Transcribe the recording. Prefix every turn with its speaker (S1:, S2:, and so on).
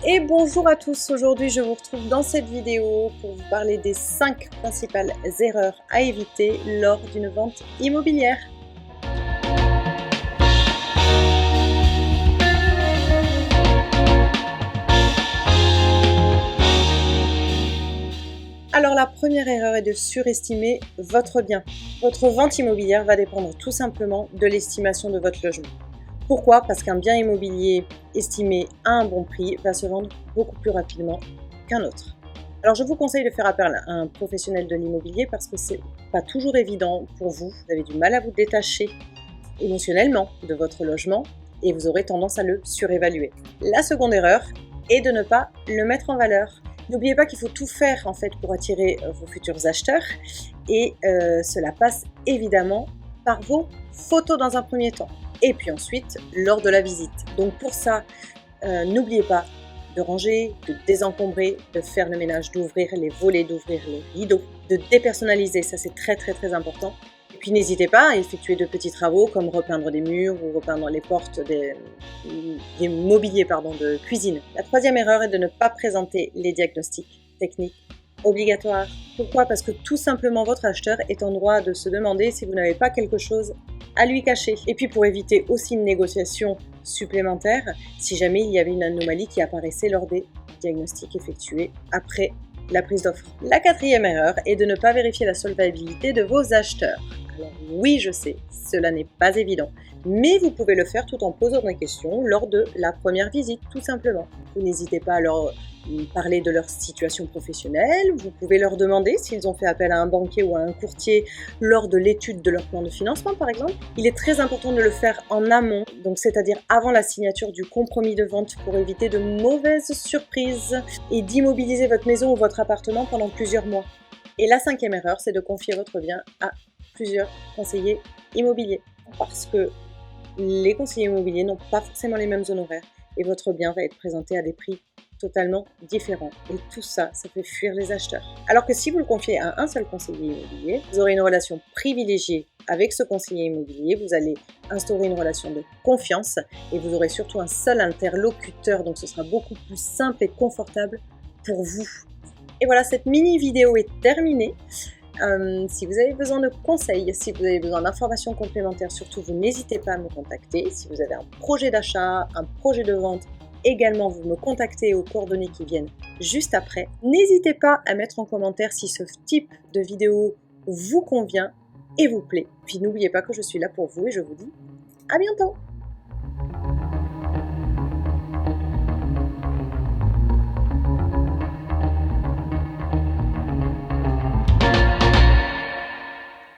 S1: Et bonjour à tous, aujourd'hui je vous retrouve dans cette vidéo pour vous parler des 5 principales erreurs à éviter lors d'une vente immobilière. Alors la première erreur est de surestimer votre bien. Votre vente immobilière va dépendre tout simplement de l'estimation de votre logement. Pourquoi? Parce qu'un bien immobilier estimé à un bon prix va se vendre beaucoup plus rapidement qu'un autre. Alors je vous conseille de faire appel à un professionnel de l'immobilier parce que c'est pas toujours évident pour vous. Vous avez du mal à vous détacher émotionnellement de votre logement et vous aurez tendance à le surévaluer. La seconde erreur est de ne pas le mettre en valeur. N'oubliez pas qu'il faut tout faire en fait pour attirer vos futurs acheteurs et cela passe évidemment par vos photos dans un premier temps. Et puis ensuite, lors de la visite. Donc pour ça, n'oubliez pas de ranger, de désencombrer, de faire le ménage, d'ouvrir les volets, d'ouvrir les rideaux, de dépersonnaliser, ça c'est très important. Et puis n'hésitez pas à effectuer de petits travaux comme repeindre des murs ou repeindre les portes des mobiliers de cuisine. La troisième erreur est de ne pas présenter les diagnostics techniques obligatoires. Pourquoi? Parce que tout simplement votre acheteur est en droit de se demander si vous n'avez pas quelque chose à lui cacher. Et puis pour éviter aussi une négociation supplémentaire, si jamais il y avait une anomalie qui apparaissait lors des diagnostics effectués après la prise d'offre. La quatrième erreur est de ne pas vérifier la solvabilité de vos acheteurs. Alors oui, je sais, cela n'est pas évident, mais vous pouvez le faire tout en posant des questions lors de la première visite, tout simplement. Vous n'hésitez pas à leur parler de leur situation professionnelle, vous pouvez leur demander s'ils ont fait appel à un banquier ou à un courtier lors de l'étude de leur plan de financement par exemple. Il est très important de le faire en amont, donc c'est-à-dire avant la signature du compromis de vente pour éviter de mauvaises surprises et d'immobiliser votre maison ou votre appartement pendant plusieurs mois. Et la cinquième erreur, c'est de confier votre bien à plusieurs conseillers immobiliers parce que les conseillers immobiliers n'ont pas forcément les mêmes honoraires et votre bien va être présenté à des prix totalement différents. Et tout ça, ça fait fuir les acheteurs. Alors que si vous le confiez à un seul conseiller immobilier, vous aurez une relation privilégiée avec ce conseiller immobilier, vous allez instaurer une relation de confiance et vous aurez surtout un seul interlocuteur, donc ce sera beaucoup plus simple et confortable pour vous. Et voilà, cette mini vidéo est terminée. Si vous avez besoin de conseils, si vous avez besoin d'informations complémentaires, surtout vous n'hésitez pas à me contacter. Si vous avez un projet d'achat, un projet de vente, également vous me contactez aux coordonnées qui viennent juste après. N'hésitez pas à mettre en commentaire si ce type de vidéo vous convient et vous plaît. Puis n'oubliez pas que je suis là pour vous et je vous dis à bientôt.